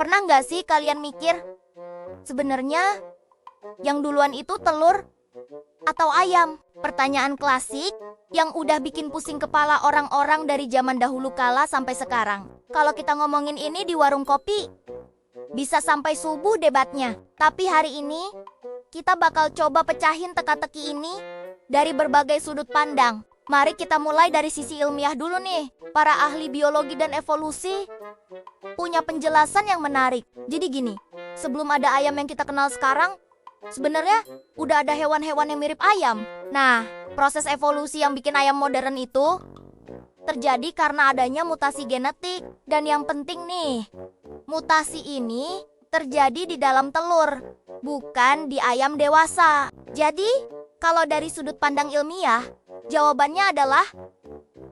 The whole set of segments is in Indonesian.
Pernah nggak sih kalian mikir, sebenarnya yang duluan itu telur atau ayam? Pertanyaan klasik yang udah bikin pusing kepala orang-orang dari zaman dahulu kala sampai sekarang. Kalau kita ngomongin ini di warung kopi, bisa sampai subuh debatnya. Tapi hari ini, kita bakal coba pecahin teka-teki ini dari berbagai sudut pandang. Mari kita mulai dari sisi ilmiah dulu nih. Para ahli biologi dan evolusi punya penjelasan yang menarik. Jadi gini, sebelum ada ayam yang kita kenal sekarang, sebenarnya udah ada hewan-hewan yang mirip ayam. Nah, proses evolusi yang bikin ayam modern itu terjadi karena adanya mutasi genetik. Dan yang penting nih, mutasi ini terjadi di dalam telur, bukan di ayam dewasa. Jadi, kalau dari sudut pandang ilmiah, jawabannya adalah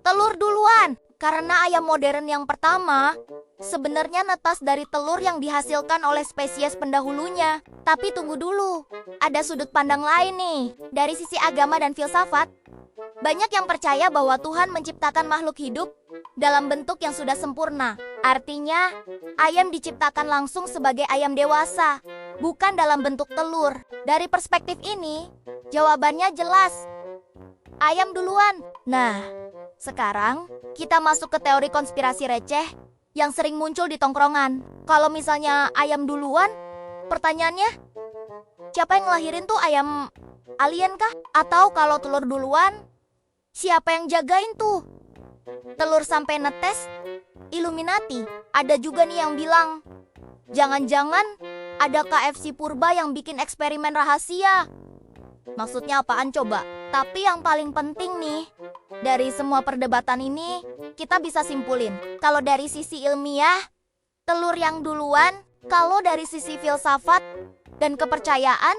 telur duluan. Karena ayam modern yang pertama sebenarnya netas dari telur yang dihasilkan oleh spesies pendahulunya. Tapi tunggu dulu, ada sudut pandang lain nih. Dari sisi agama dan filsafat, banyak yang percaya bahwa Tuhan menciptakan makhluk hidup dalam bentuk yang sudah sempurna. Artinya, ayam diciptakan langsung sebagai ayam dewasa, bukan dalam bentuk telur. Dari perspektif ini, jawabannya jelas, ayam duluan. Nah, sekarang kita masuk ke teori konspirasi receh yang sering muncul di tongkrongan. Kalau misalnya ayam duluan, pertanyaannya, siapa yang ngelahirin tuh ayam alien kah? Atau kalau telur duluan, siapa yang jagain tuh telur sampai netes? Illuminati. Ada juga nih yang bilang, jangan-jangan ada KFC purba yang bikin eksperimen rahasia. Maksudnya apaan coba? Tapi yang paling penting nih, dari semua perdebatan ini, kita bisa simpulin. Kalau dari sisi ilmiah, telur yang duluan. Kalau dari sisi filsafat dan kepercayaan,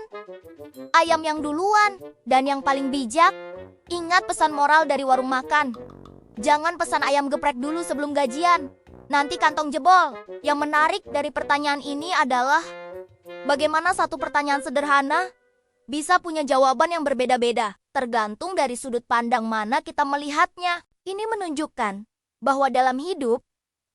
ayam yang duluan. Dan yang paling bijak, ingat pesan moral dari warung makan. Jangan pesan ayam geprek dulu sebelum gajian, nanti kantong jebol. Yang menarik dari pertanyaan ini adalah, bagaimana satu pertanyaan sederhana bisa punya jawaban yang berbeda-beda, tergantung dari sudut pandang mana kita melihatnya. Ini menunjukkan bahwa dalam hidup,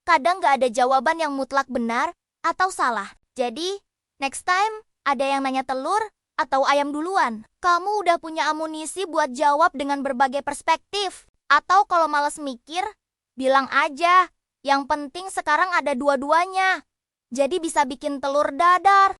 kadang gak ada jawaban yang mutlak benar atau salah. Jadi, next time ada yang nanya telur atau ayam duluan, kamu udah punya amunisi buat jawab dengan berbagai perspektif. Atau kalau malas mikir, bilang aja, yang penting sekarang ada dua-duanya. Jadi bisa bikin telur dadar.